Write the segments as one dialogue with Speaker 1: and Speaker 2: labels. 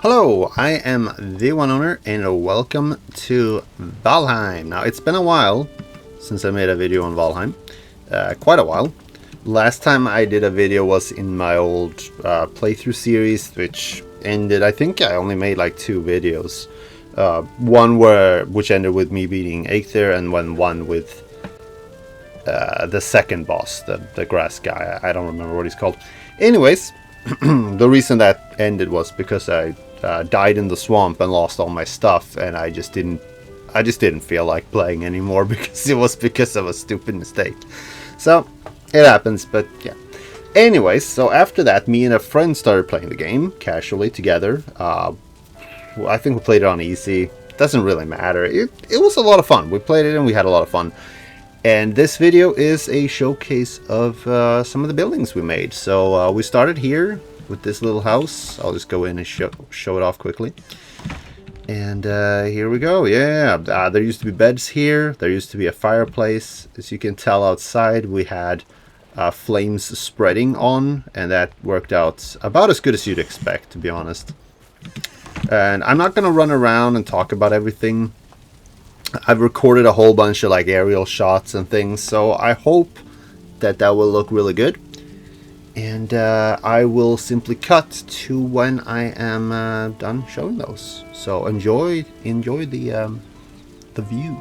Speaker 1: Hello, I am the one owner and welcome to Valheim. Now it's been a while since I made a video on Valheim, quite a while. Last time I did a video was in my old playthrough series, which ended, I think I only made like two videos. One which ended with me beating Aether, and one with the second boss, the grass guy. I don't remember what he's called. Anyways, the reason that ended was because I died in the swamp and lost all my stuff, and I just didn't feel like playing anymore because of a stupid mistake. So it happens, but yeah. Anyways, so after that, me and a friend started playing the game casually together. I think we played it on easy. Doesn't really matter. It was a lot of fun. We played it and we had a lot of fun. And this video is a showcase of some of the buildings we made. So we started here with this little house. I'll just go in and show it off quickly. And here we go. Yeah, there used to be beds here. There used to be a fireplace. As you can tell outside, we had flames spreading on, and that worked out about as good as you'd expect, to be honest. And I'm not going to run around and talk about everything. I've recorded a whole bunch of like aerial shots and things, so I hope that will look really good. And I will simply cut to when I am done showing those. So enjoy the view.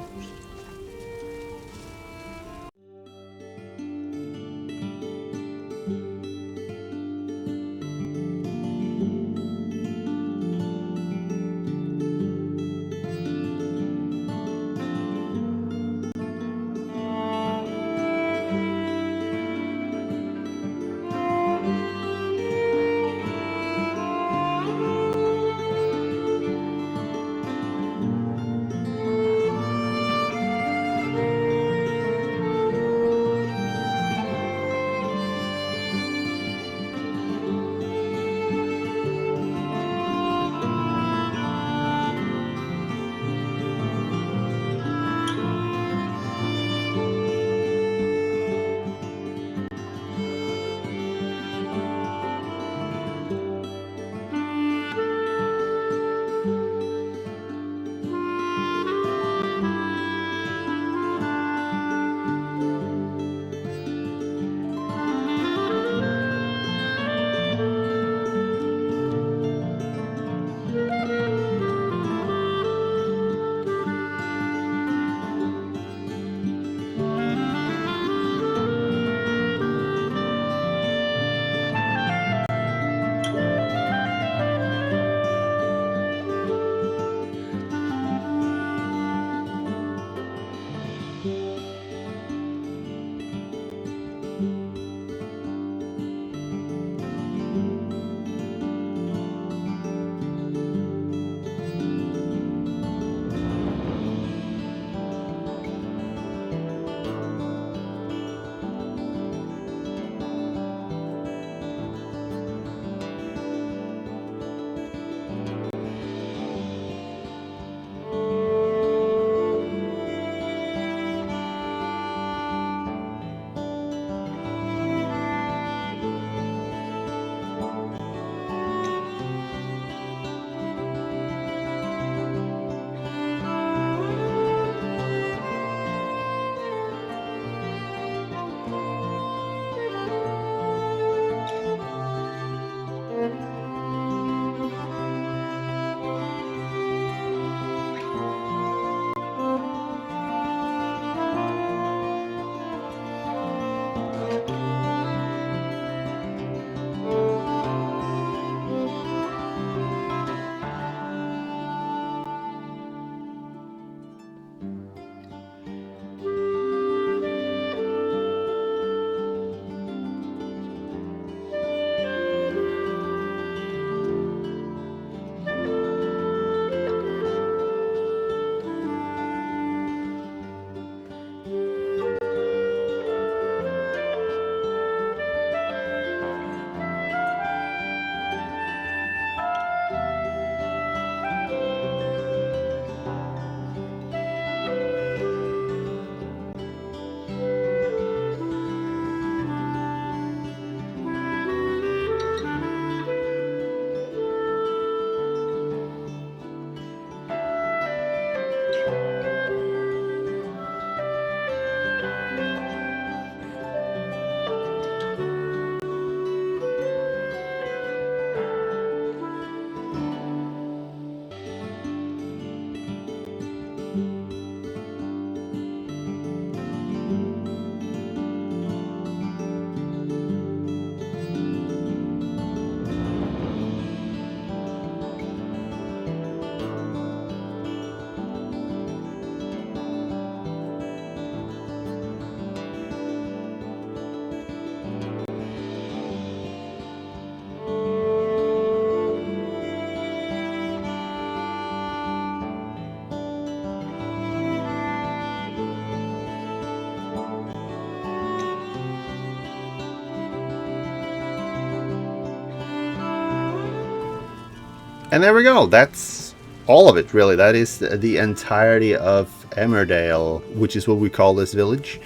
Speaker 1: And there we go. That's all of it, really. That is the entirety of Emmerdale, which is what we call this village.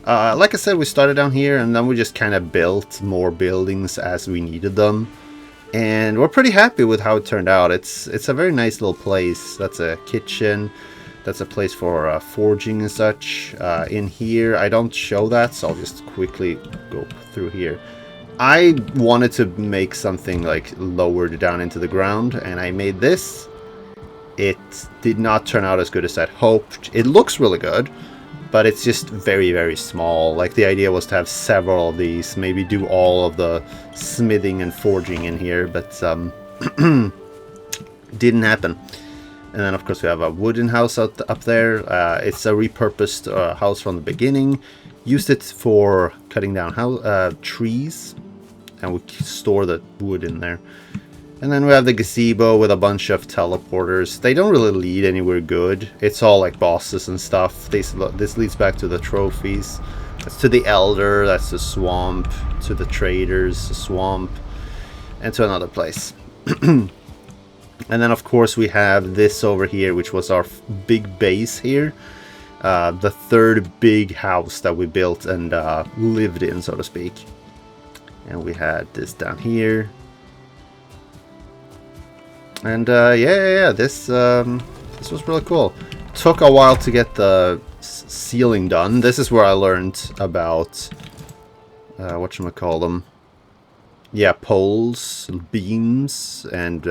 Speaker 1: Like I said, we started down here, and then we just kind of built more buildings as we needed them. And we're pretty happy with how it turned out. It's a very nice little place. That's a kitchen. That's a place for forging and such. In here, I don't show that, so I'll just quickly go through here. I wanted to make something like lowered down into the ground, and I made this. It did not turn out as good as I'd hoped. It looks really good, but it's just very, very small. Like, the idea was to have several of these, maybe do all of the smithing and forging in here, but didn't happen. And then, of course, we have a wooden house up there. It's a repurposed house from the beginning. Used it for cutting down trees, and we store the wood in there. And then we have the gazebo with a bunch of teleporters. They don't really lead anywhere good. It's all like bosses and stuff. This leads back to the trophies. That's to the Elder, that's the swamp, to the traders, the swamp, and to another place. And then, of course, we have this over here, which was our big base here. The third big house that we built and lived in, so to speak. And we had this down here. And this was really cool. Took a while to get the ceiling done. This is where I learned about whatchamacallem. Yeah, poles, beams, and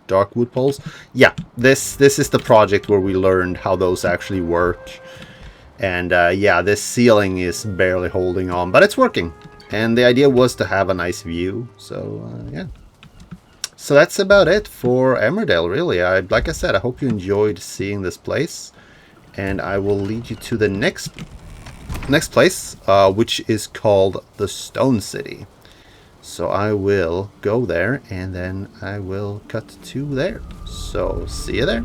Speaker 1: dark wood poles. Yeah, this is the project where we learned how those actually work. And yeah, this ceiling is barely holding on, but it's working. And the idea was to have a nice view. So yeah. So that's about it for Emmerdale, really. Like I said, I hope you enjoyed seeing this place. And I will lead you to the next place, which is called the Stone City. So I will go there, and then I will cut to there. So see you there.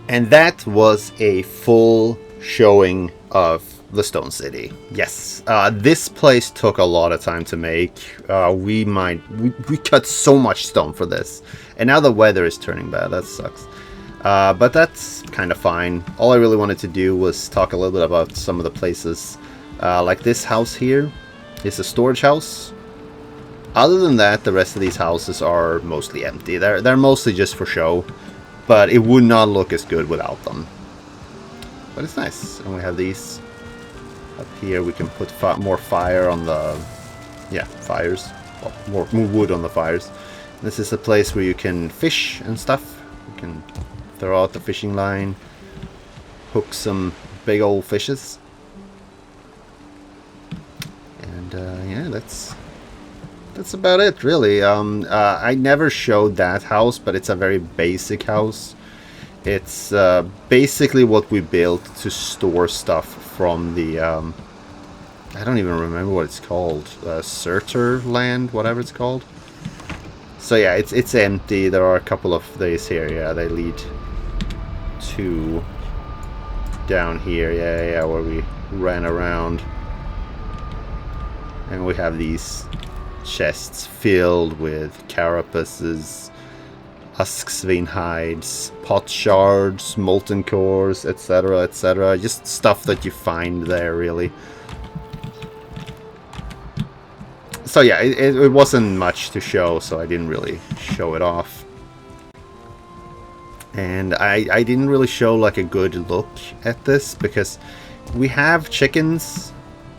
Speaker 1: And that was a full showing of the Stone City. Yes, this place took a lot of time to make. We cut so much stone for this, and now the weather is turning bad. That sucks. But that's kind of fine. All I really wanted to do was talk a little bit about some of the places. Like this house here is a storage house. Other than that, the rest of these houses are mostly empty. They're mostly just for show, but it would not look as good without them. But it's nice. And we have these up here. We can put more fire on the... yeah, fires. Well, more wood on the fires. This is a place where you can fish and stuff. You can throw out the fishing line, hook some big old fishes. And yeah, that's about it, really. I never showed that house, but it's a very basic house. It's basically what we built to store stuff from the... I don't even remember what it's called. Surtur land, whatever it's called. So yeah, it's empty. There are a couple of these here. Yeah, they lead to down here. Yeah, where we ran around. And we have these chests filled with carapaces, husksvin hides, pot shards, molten cores, etc., etc. Just stuff that you find there, really. So yeah, it wasn't much to show, so I didn't really show it off. And I didn't really show like a good look at this, because we have chickens.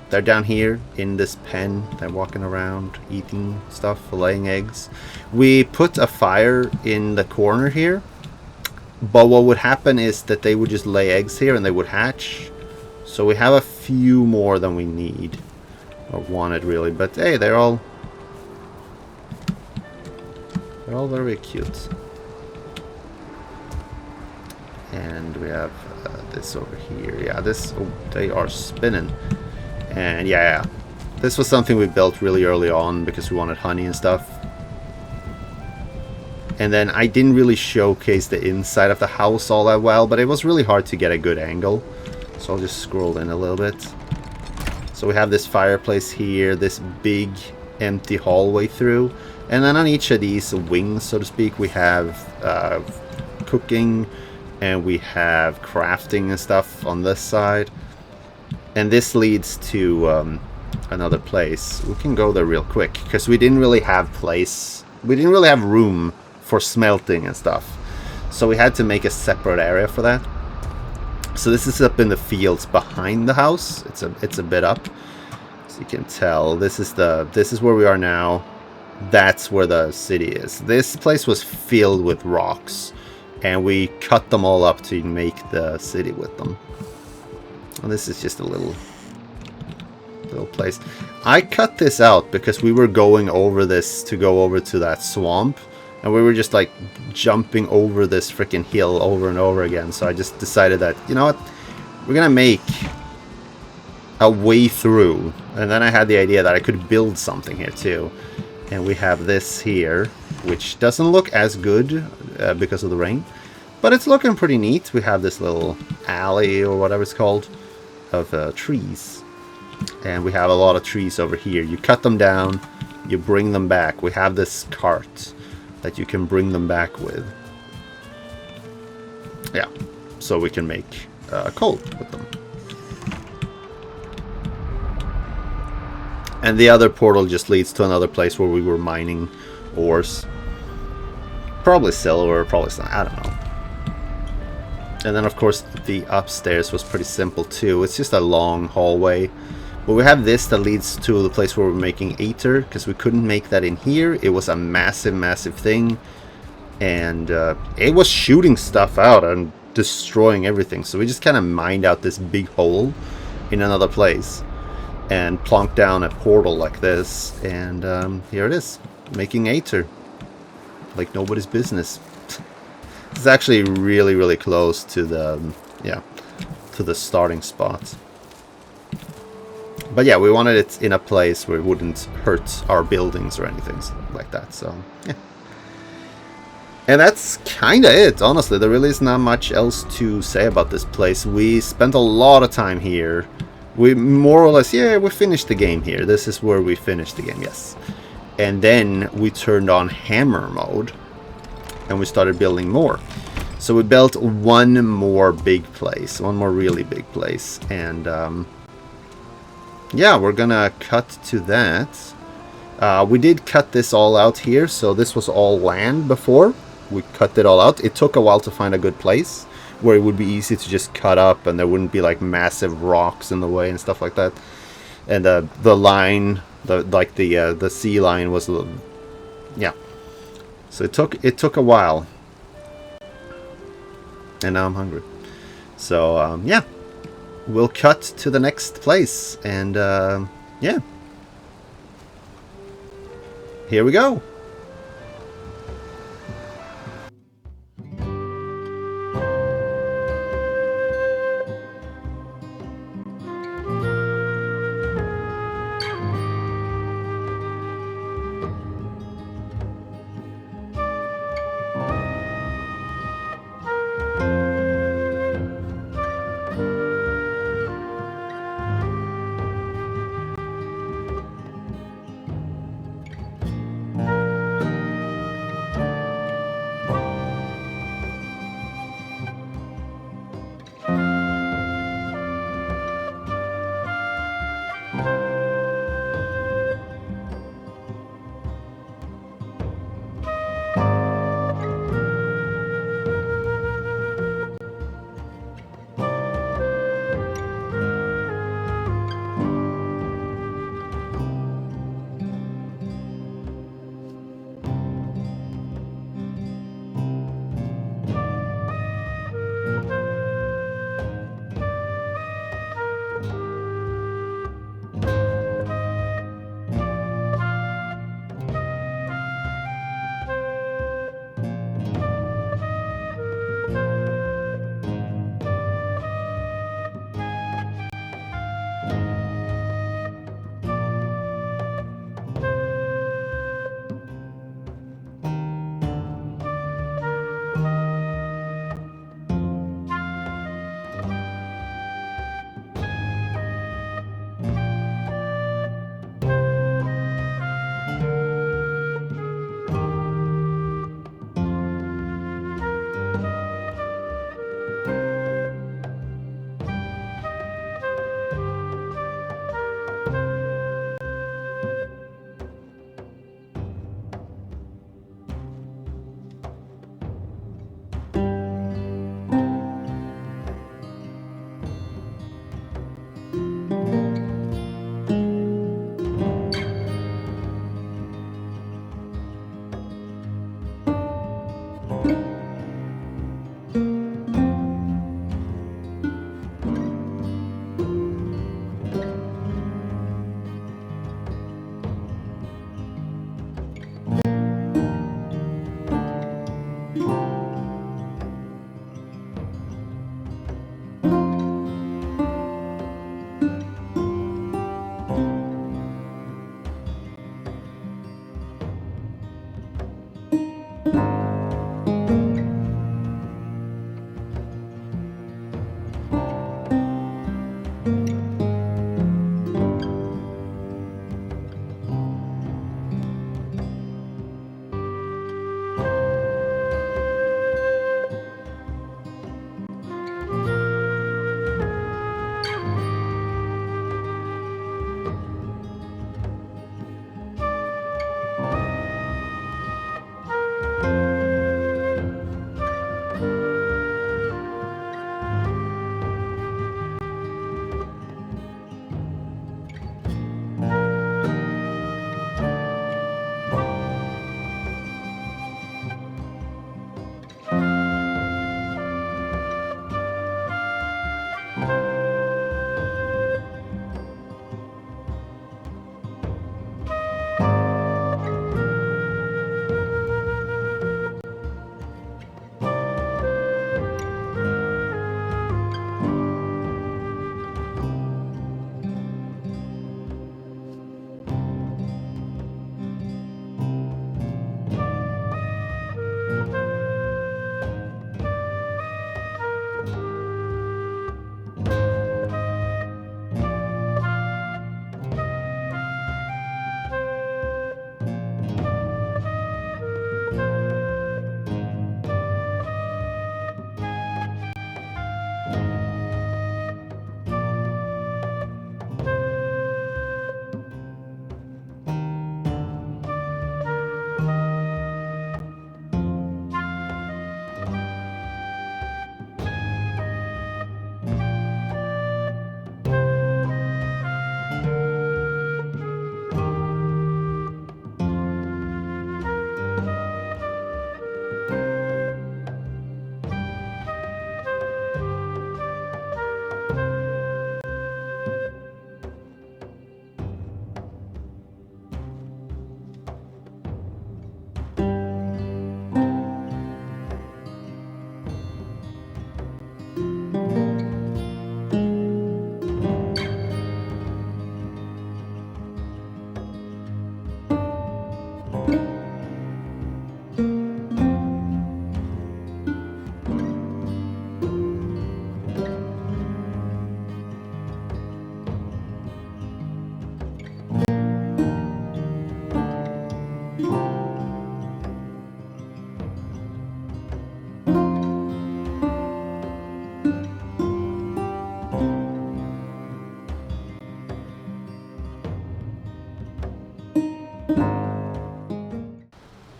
Speaker 1: They're down here in this pen. They're walking around, eating stuff, laying eggs. We put a fire in the corner here, but what would happen is that they would just lay eggs here and they would hatch. So we have a few more than we need, or wanted, really. But hey, they're all very cute. And we have this over here. Yeah, this... oh, they are spinning. And yeah, this was something we built really early on because we wanted honey and stuff. And then I didn't really showcase the inside of the house all that well, but it was really hard to get a good angle. So I'll just scroll in a little bit. So we have this fireplace here, this big empty hallway through. And then on each of these wings, so to speak, we have cooking and we have crafting and stuff on this side. And this leads to another place. We can go there real quick because we didn't really have room for smelting and stuff. So we had to make a separate area for that. So this is up in the fields behind the house. It's a bit up, so you can tell. This is where we are now. That's where the city is. This place was filled with rocks, and we cut them all up to make the city with them. And this is just a little place. I cut this out because we were going over this to go over to that swamp, and we were just like jumping over this freaking hill over and over again. So I just decided that, you know what, we're gonna make a way through. And then I had the idea that I could build something here too. And we have this here, which doesn't look as good because of the rain, but it's looking pretty neat. We have this little alley or whatever it's called of trees, and we have a lot of trees over here. You cut them down, you bring them back. We have this cart that you can bring them back with. Yeah, so we can make coal with them. And the other portal just leads to another place where we were mining ores. Probably silver, probably something, I don't know. And then of course the upstairs was pretty simple too. It's just a long hallway. But we have this that leads to the place where we're making Aether, because we couldn't make that in here. It was a massive thing. And it was shooting stuff out and destroying everything. So we just kind of mined out this big hole in another place. And plonked down a portal like this. And here it is. Making Aether. Like nobody's business. It's actually really close to the to the starting spot. But yeah, we wanted it in a place where it wouldn't hurt our buildings or anything like that. So yeah. And that's kind of it, honestly. There really is not much else to say about this place. We spent a lot of time here. We more or less, yeah, we finished the game here. This is where we finished the game, yes. And then we turned on hammer mode. And we started building more. So we built one more big place. One more really big place. And, yeah, we're gonna cut to that. We did cut this all out here. So this was all land before. We cut it all out. It took a while to find a good place where it would be easy to just cut up and there wouldn't be like massive rocks in the way and stuff like that. And the line, the sea line was, yeah. So it took a while. And now I'm hungry. So yeah, we'll cut to the next place and yeah, here we go.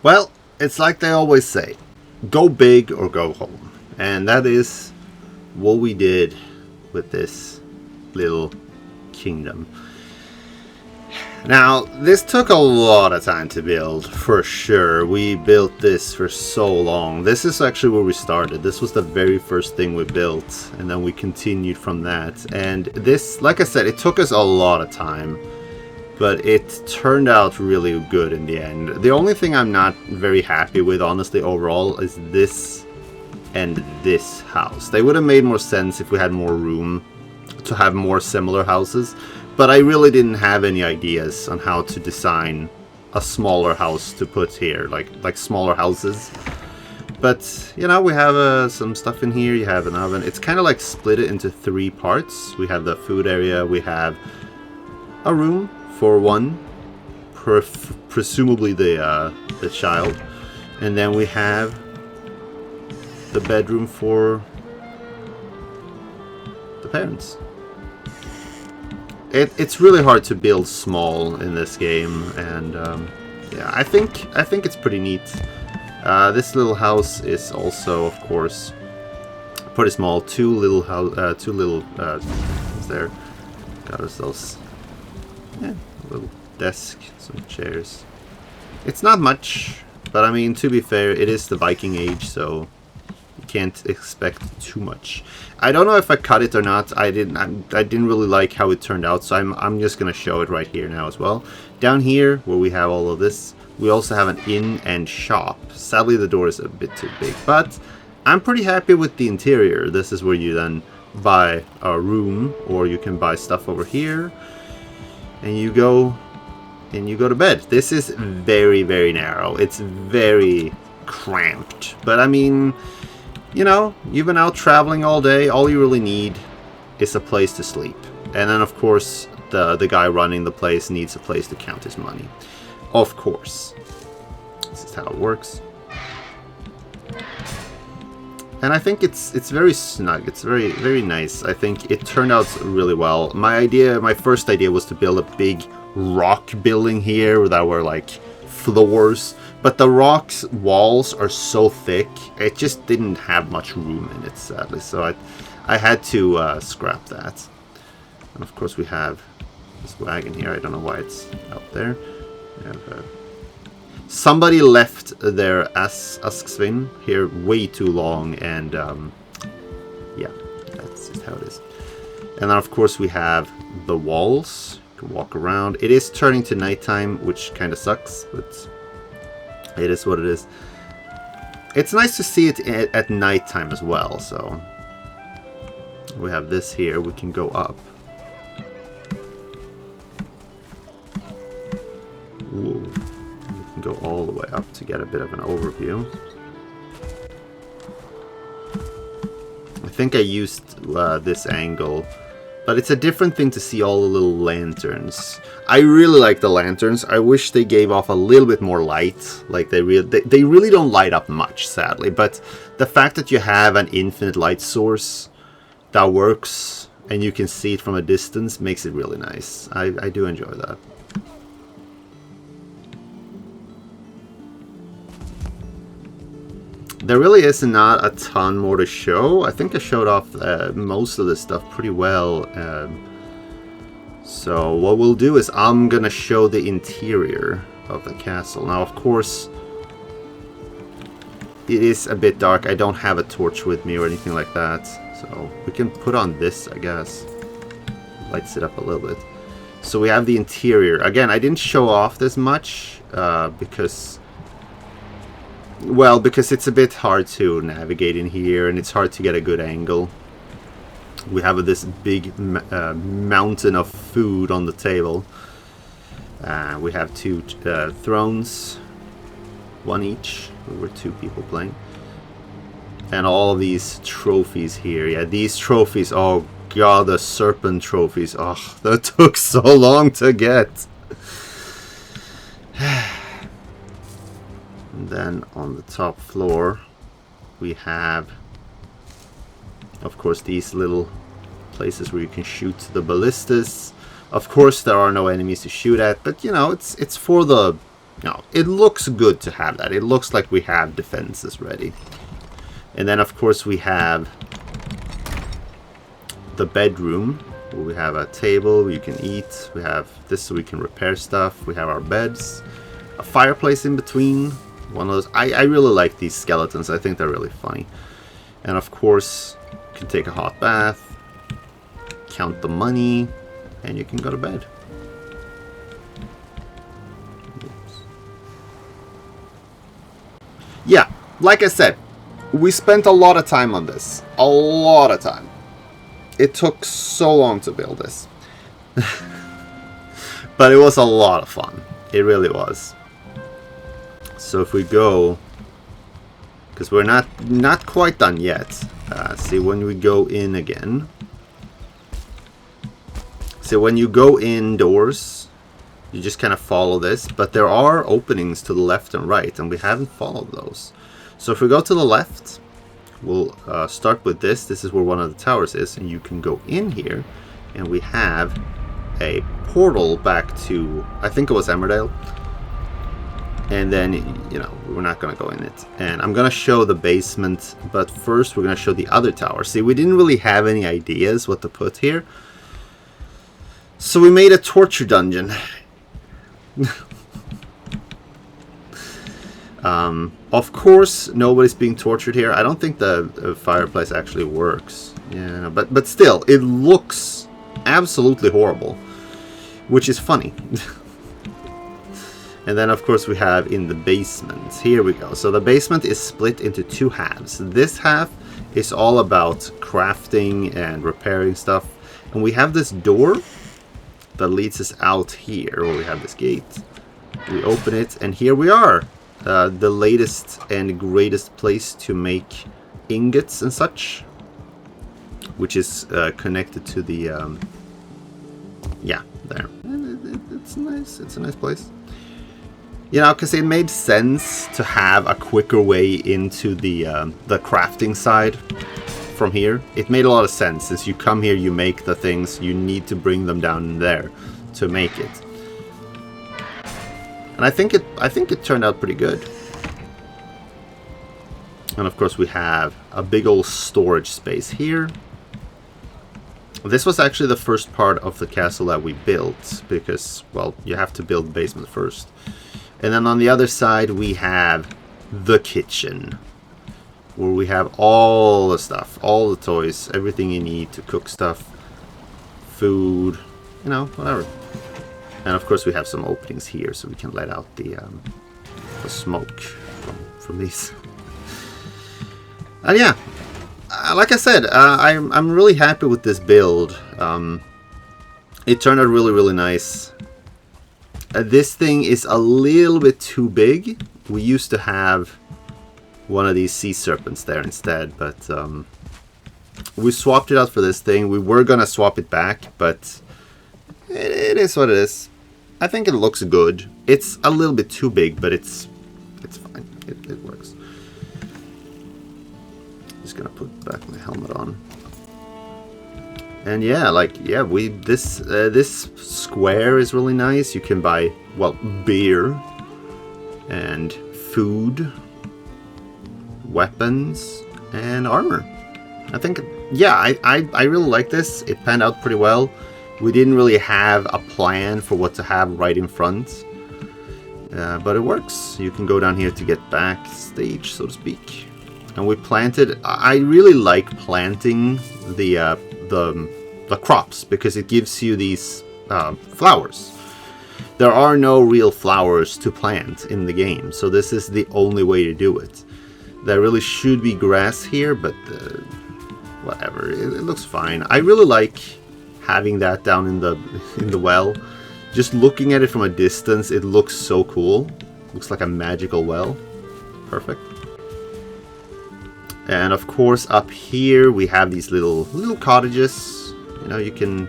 Speaker 1: Well, it's like they always say, go big or go home. And that is what we did with this little kingdom. Now, this took a lot of time to build, for sure. We built this for so long. This is actually where we started. This was the very first thing we built, and then we continued from that. And this, like I said, it took us a lot of time, but it turned out really good in the end. The only thing I'm not very happy with, honestly, overall, is this and this house. They would have made more sense if we had more room to have more similar houses. But I really didn't have any ideas on how to design a smaller house to put here, like smaller houses. But, you know, we have some stuff in here. You have an oven. It's kind of like split it into 3 parts. We have the food area. We have a room for one, presumably the child. And then we have the bedroom for the parents. It's really hard to build small in this game, and yeah, I think it's pretty neat. This little house is also, of course, pretty small. Two little there. Got ourselves, yeah, a little desk, some chairs. It's not much, but I mean, to be fair, it is the Viking Age, so you can't expect too much. I don't know if I cut it or not. I didn't really like how it turned out, so I'm just gonna show it right here now as well. Down here, where we have all of this, we also have an inn and shop. Sadly, the door is a bit too big, but I'm pretty happy with the interior. This is where you then buy a room, or you can buy stuff over here, and you go to bed. This is very, very narrow. It's very cramped, but I mean, you know, you've been out traveling all day. All you really need is a place to sleep. And then, of course, the guy running the place needs a place to count his money. Of course. This is how it works. And I think it's very snug. It's very, very nice. I think it turned out really well. My first idea was to build a big rock building here that were like floors. But the rock's walls are so thick, it just didn't have much room in it, sadly. So I had to scrap that. And of course we have this wagon here. I don't know why it's out there. We have, somebody left their Asksvin here way too long, and yeah, that's just how it is. And then of course we have the walls. You can walk around. It is turning to nighttime, which kind of sucks, but it is what it is. It's nice to see it at nighttime as well, so we have this here. We can go up. Ooh. We can go all the way up to get a bit of an overview. I think I used this angle, but it's a different thing to see all the little lanterns. I really like the lanterns. I wish they gave off a little bit more light. Like they really don't light up much, sadly. But the fact that you have an infinite light source that works and you can see it from a distance makes it really nice. I do enjoy that. There really is not a ton more to show. I think I showed off most of this stuff pretty well. So what we'll do is I'm gonna show the interior of the castle. Now, of course, it is a bit dark. I don't have a torch with me or anything like that. So we can put on this, I guess. Lights it up a little bit. So we have the interior. Again, I didn't show off this much because it's a bit hard to navigate in here, and it's hard to get a good angle. We have this big mountain of food on the table. We have 2 thrones, 1 each. We were 2 people playing. And all these trophies here. Yeah, these trophies. Oh god, the serpent trophies. Oh, that took so long to get. And then on the top floor, we have, of course, these little places where you can shoot the ballistas. Of course, there are no enemies to shoot at, but you know, it's for the No, it looks good to have that. It looks like we have defenses ready. And then, of course, we have the bedroom, where we have a table where you can eat. We have this so we can repair stuff. We have our beds. A fireplace in between. One of those. I really like these skeletons. I think they're really funny. And, of course, you can take a hot bath, count the money, and you can go to bed. Yeah, like I said, we spent a lot of time on this. A lot of time. It took so long to build this. But it was a lot of fun. It really was. So if we go... because we're not quite done yet. See, when we go in again... so when you go indoors... you just kind of follow this, but there are openings to the left and right, and we haven't followed those. So if we go to the left, we'll start with this. This is where one of the towers is, and you can go in here, and we have a portal back to, I think it was Emmerdale. And then, you know, we're not going to go in it. And I'm going to show the basement, but first we're going to show the other tower. See, we didn't really have any ideas what to put here. So we made a torture dungeon. Of course, nobody's being tortured here. I don't think the fireplace actually works. Yeah, but still, it looks absolutely horrible, which is funny. And then, of course, we have in the basement. Here we go. So the basement is split into two halves. This half is all about crafting and repairing stuff, and we have this door that leads us out here, where we have this gate. We open it, and here we are. The latest and greatest place to make ingots and such, which is connected to the yeah, there. It's nice. It's a nice place. You know, because it made sense to have a quicker way into the crafting side from here. It made a lot of sense. Since you come here, you make the things, you need to bring them down there to make it. And I think it turned out pretty good. And of course we have a big old storage space here. This was actually the first part of the castle that we built, because, well, you have to build the basement first. And then on the other side we have the kitchen, where we have all the stuff, all the toys, everything you need to cook stuff, food, you know, whatever. And of course we have some openings here so we can let out the smoke from these. And yeah, like I said, I'm really happy with this build. It turned out really, really nice. This thing is a little bit too big. We used to have one of these sea serpents there instead, but we swapped it out for this thing. We were gonna swap it back, but it is what it is. I think it looks good. It's a little bit too big, but it's fine. It works. Just gonna put back my helmet on. And yeah, like, yeah, this square is really nice. You can buy, well, beer and food, weapons, and armor. I think, yeah, I really like this. It panned out pretty well. We didn't really have a plan for what to have right in front, but it works. You can go down here to get backstage, so to speak. And we planted. I really like planting the crops, because it gives you these flowers. There are no real flowers to plant in the game, so this is the only way to do it. There really should be grass here, but whatever, it looks fine. I really like having that down in the well. Just looking at it from a distance, it looks so cool. Looks like a magical well. Perfect. And of course up here we have these little cottages. You know, you can,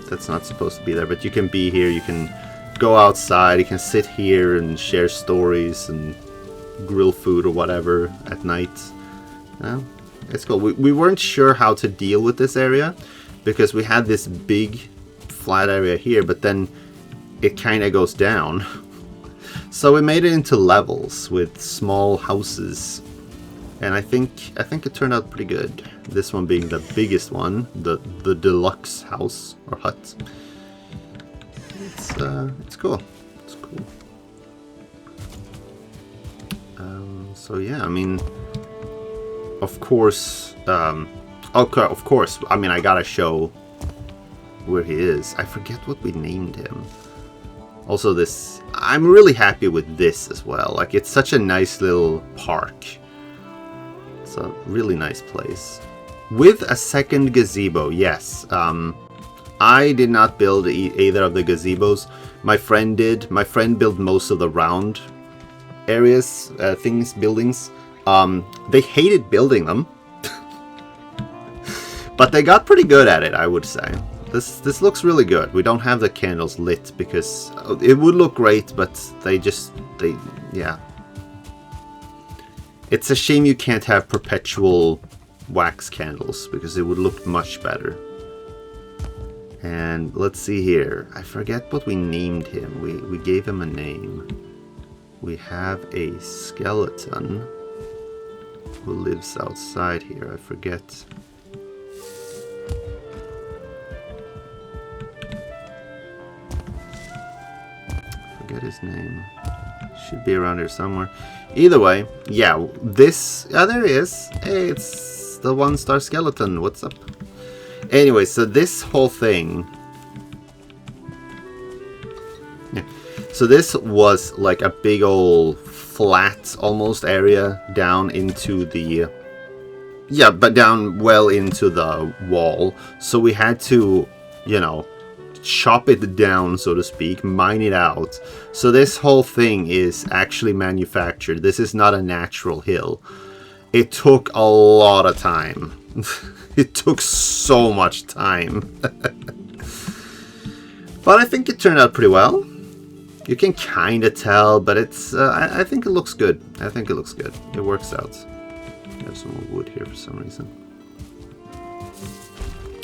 Speaker 1: that's not supposed to be there, but you can be here, you can go outside, you can sit here and share stories and grill food or whatever at night. You know, it's cool. We weren't sure how to deal with this area, because we had this big flat area here, but then it kind of goes down. So we made it into levels with small houses, and I think it turned out pretty good. This one being the biggest one, the deluxe house or hut. It's cool. It's cool. So yeah, I mean, of course, okay, of course. I mean, I gotta show where he is. I forget what we named him. Also, this, I'm really happy with this as well. Like, it's such a nice little park. It's a really nice place. With a second gazebo, yes. I did not build either of the gazebos. My friend did. My friend built most of the round areas, buildings. They hated building them. But they got pretty good at it, I would say. This looks really good. We don't have the candles lit because it would look great, but yeah. It's a shame you can't have perpetual wax candles because it would look much better. And let's see here. I forget what we named him. We gave him a name. We have a skeleton who lives outside here. I forget. Forget his name. Should be around here somewhere. Either way, yeah, this... Oh, there he is. Hey, it's the one-star skeleton. What's up? Anyway, so this whole thing... Yeah. So this was like a big old flat almost area down into the... Yeah, but down well into the wall. So we had to, you know, chop it down, so to speak, mine it out. So this whole thing is actually manufactured. This is not a natural hill. It took a lot of time. It took so much time. But I think it turned out pretty well. You can kind of tell, but it's I think it looks good. I think it looks good. It works out. I have some more wood here for some reason.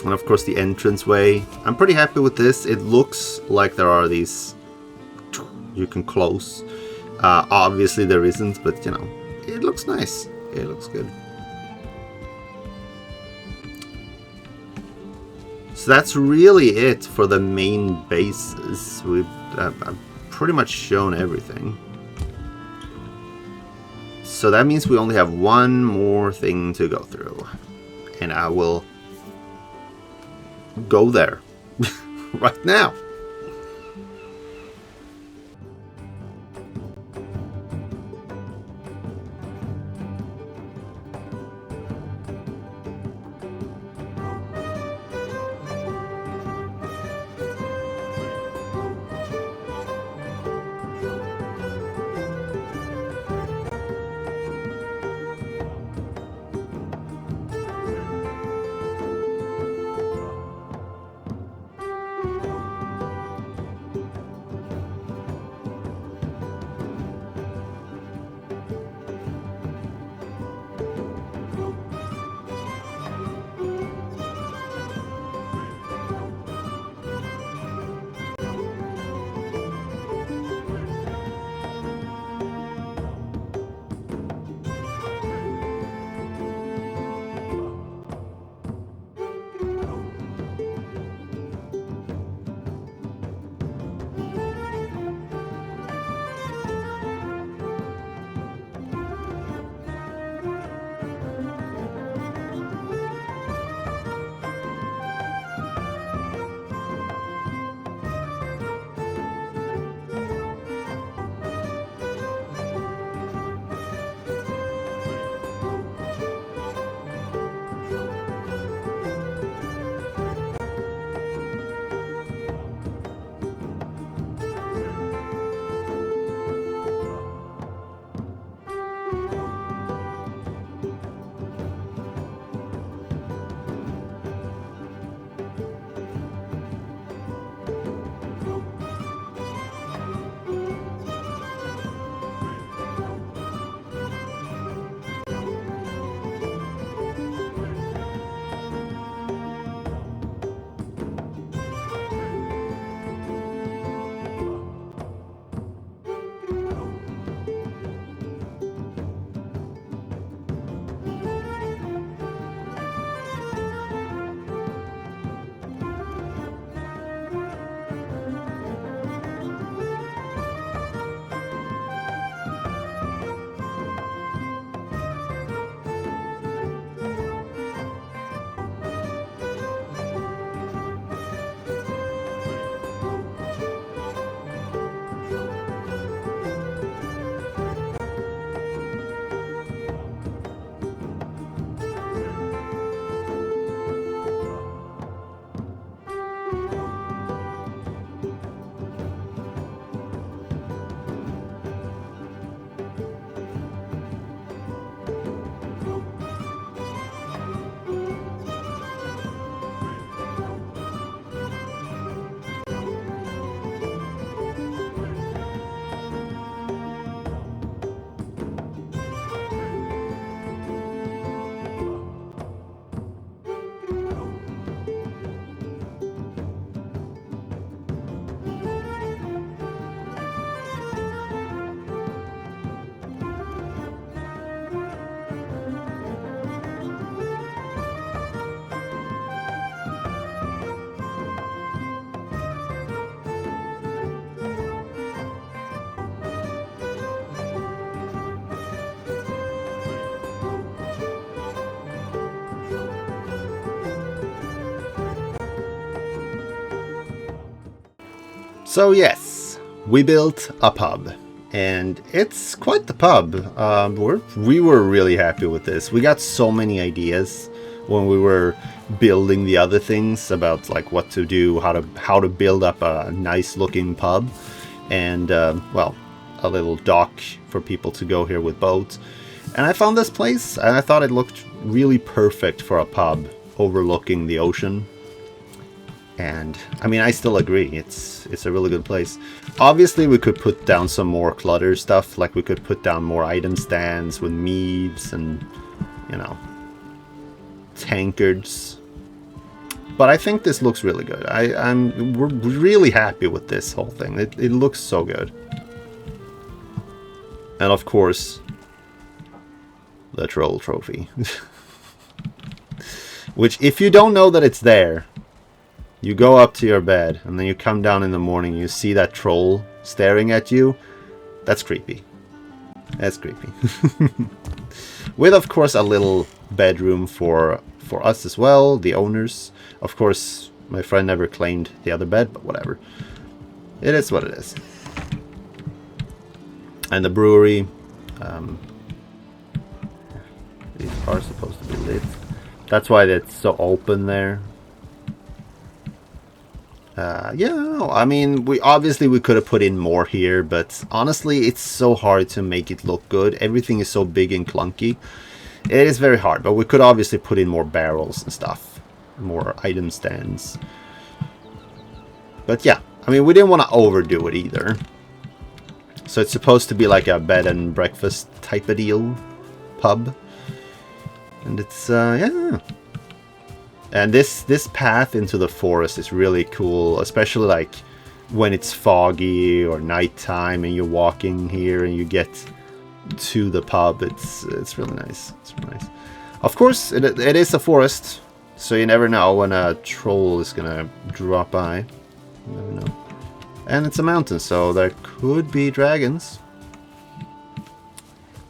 Speaker 1: And of course the entranceway. I'm pretty happy with this. It looks like there are these you can close. Obviously there isn't, but you know, it looks nice. It looks good. So that's really it for the main bases. We've pretty much shown everything. So that means we only have one more thing to go through. And I will go there right now. So yes, we built a pub, and it's quite the pub. We were really happy with this. We got so many ideas when we were building the other things about like what to do, how to build up a nice looking pub, and well, a little dock for people to go here with boats. And I found this place, and I thought it looked really perfect for a pub overlooking the ocean. And I mean, I still agree, it's a really good place. Obviously we could put down some more clutter stuff, like we could put down more item stands with meads and, you know, tankards. But I think this looks really good. We're really happy with this whole thing. It looks so good. And of course, the troll trophy. Which, if you don't know that it's there, you go up to your bed, and then you come down in the morning, you see that troll staring at you. That's creepy. That's creepy. With, of course, a little bedroom for us as well, the owners. Of course, my friend never claimed the other bed, but whatever. It is what it is. And the brewery. These are supposed to be lit. That's why it's so open there. Yeah, no, I mean, we could have put in more here, but honestly, it's so hard to make it look good. Everything is so big and clunky. It is very hard, but we could obviously put in more barrels and stuff, more item stands. But yeah, I mean, we didn't want to overdo it either. So it's supposed to be like a bed and breakfast type of deal, pub, and it's yeah. And this path into the forest is really cool, especially like when it's foggy or nighttime and you're walking here and you get to the pub. It's really nice. It's really nice. Of course, it is a forest, so you never know when a troll is gonna drop by. You never know. And it's a mountain, so there could be dragons.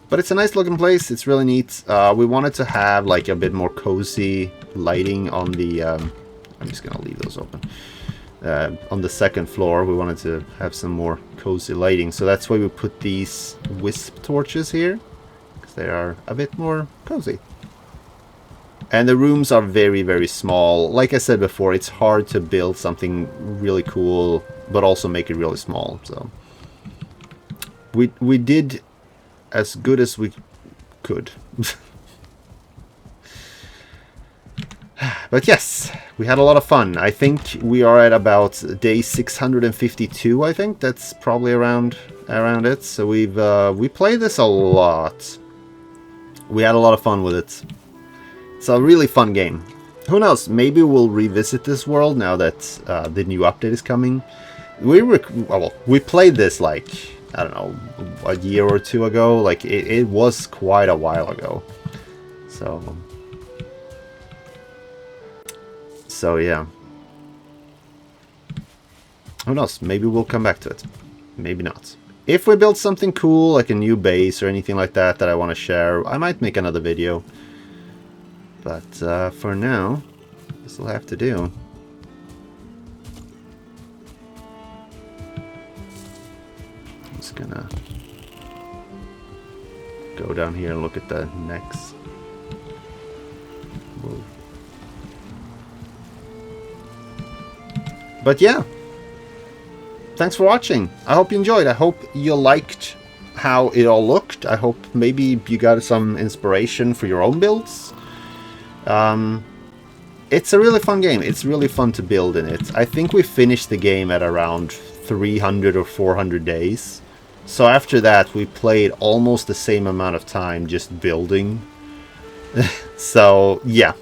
Speaker 1: But it's a nice looking place. It's really neat. We wanted to have like a bit more cozy lighting on the I'm just gonna leave those open. On the second floor we wanted to have some more cozy lighting, so that's why we put these wisp torches here, because they are a bit more cozy. And the rooms are very, very small. Like I said before, it's hard to build something really cool but also make it really small, so we did as good as we could. But yes, we had a lot of fun. I think we are at about day 652, I think. That's probably around it. So we played this a lot. We had a lot of fun with it. It's a really fun game. Who knows, maybe we'll revisit this world now that the new update is coming. We played this like, I don't know, a year or two ago. Like, it was quite a while ago. So yeah. Who knows? Maybe we'll come back to it. Maybe not. If we build something cool, like a new base or anything like that I want to share, I might make another video. But for now, this will have to do. I'm just gonna go down here and look at the necks. Whoa. But yeah, thanks for watching. I hope you enjoyed. I hope you liked how it all looked. I hope maybe you got some inspiration for your own builds. It's a really fun game. It's really fun to build in it. I think we finished the game at around 300 or 400 days. So after that, we played almost the same amount of time just building. So yeah,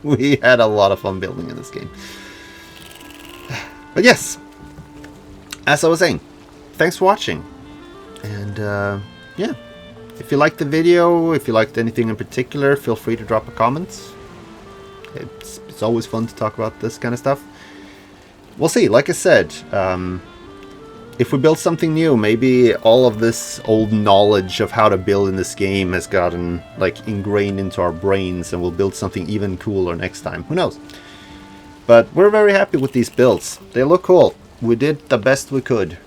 Speaker 1: we had a lot of fun building in this game. But yes, as I was saying, thanks for watching. And yeah, if you liked the video, if you liked anything in particular, feel free to drop a comment. It's always fun to talk about this kind of stuff. We'll see. Like I said, if we build something new, maybe all of this old knowledge of how to build in this game has gotten like ingrained into our brains, and we'll build something even cooler next time. Who knows? But we're very happy with these builds. They look cool. we did the best we could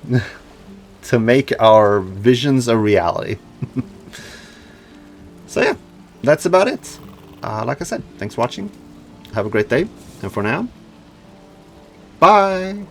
Speaker 1: to make our visions a reality. So yeah, that's about it. Like I said, thanks for watching. Have a great day. And for now, bye.